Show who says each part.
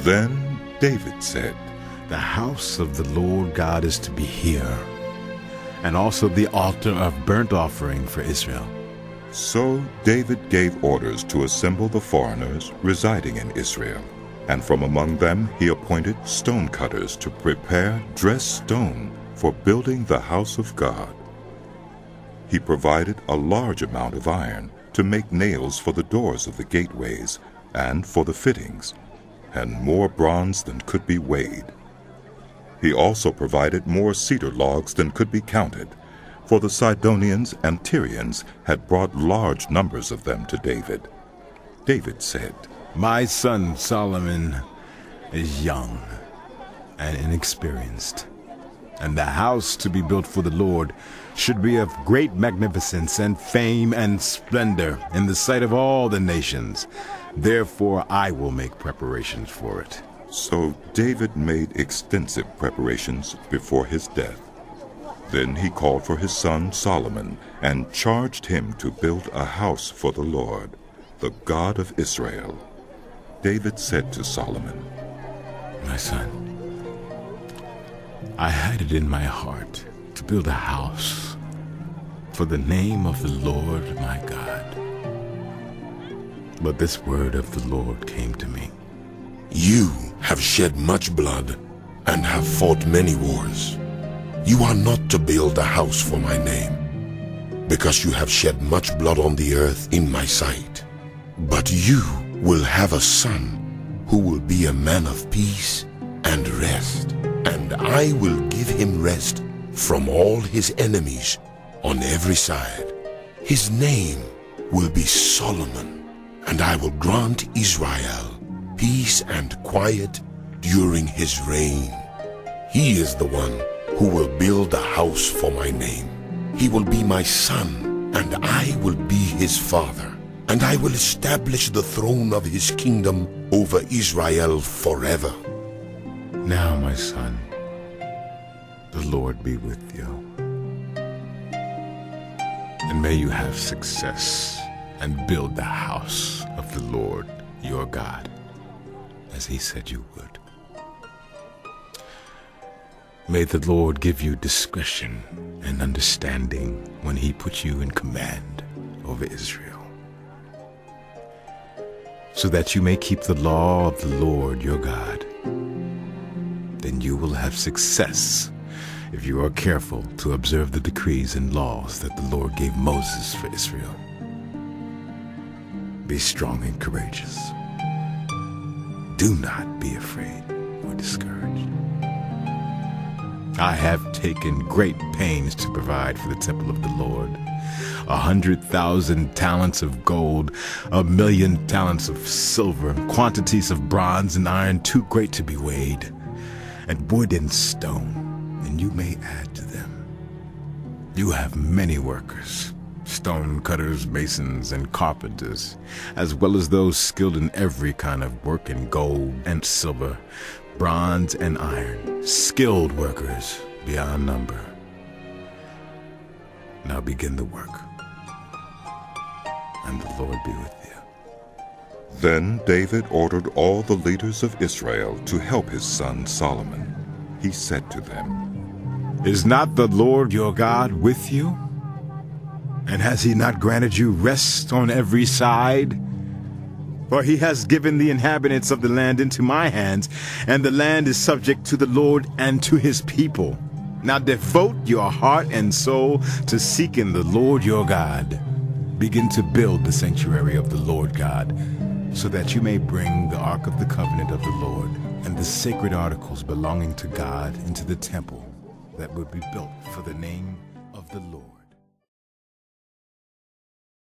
Speaker 1: Then David said,
Speaker 2: "The house of the Lord God is to be here, and also the altar of burnt offering for Israel."
Speaker 1: So David gave orders to assemble the foreigners residing in Israel, and from among them he appointed stonecutters to prepare dressed stone for building the house of God. He provided a large amount of iron to make nails for the doors of the gateways and for the fittings, and more bronze than could be weighed. He also provided more cedar logs than could be counted, for the Sidonians and Tyrians had brought large numbers of them to David. David said,
Speaker 2: "My son Solomon is young and inexperienced, and the house to be built for the Lord should be of great magnificence and fame and splendor in the sight of all the nations. Therefore I will make preparations for it."
Speaker 1: So David made extensive preparations before his death. Then he called for his son Solomon and charged him to build a house for the Lord, the God of Israel. David said to Solomon,
Speaker 2: "My son, I had it in my heart to build a house for the name of the Lord my God. But this word of the Lord came to me.
Speaker 3: You have shed much blood and have fought many wars. You are not to build a house for my name, because you have shed much blood on the earth in my sight. But you will have a son who will be a man of peace and rest, and I will give him rest from all his enemies on every side. His name will be Solomon, and I will grant Israel peace and quiet during his reign. He is the one who will build a house for my name. He will be my son, and I will be his father, and I will establish the throne of his kingdom over Israel forever."
Speaker 2: Now, my son, the Lord be with you, and may you have success and build the house of the Lord your God, as he said you would. May the Lord give you discretion and understanding when he puts you in command over Israel, so that you may keep the law of the Lord your God. Then you will have success if you are careful to observe the decrees and laws that the Lord gave Moses for Israel. Be strong and courageous. Do not be afraid or discouraged. I have taken great pains to provide for the temple of the Lord. 100,000 talents of gold, 1,000,000 talents of silver, quantities of bronze and iron too great to be weighed, and wood and stone, and you may add to them. You have many workers, stonecutters, masons, and carpenters, as well as those skilled in every kind of work in gold and silver, bronze and iron, skilled workers beyond number. Now begin the work, and the Lord be with you."
Speaker 1: Then David ordered all the leaders of Israel to help his son Solomon. He said to them,
Speaker 2: "Is not the Lord your God with you? And has he not granted you rest on every side? For he has given the inhabitants of the land into my hands, and the land is subject to the Lord and to his people. Now devote your heart and soul to seeking the Lord your God. Begin to build the sanctuary of the Lord God, so that you may bring the ark of the covenant of the Lord and the sacred articles belonging to God into the temple that will be built for the name of the Lord."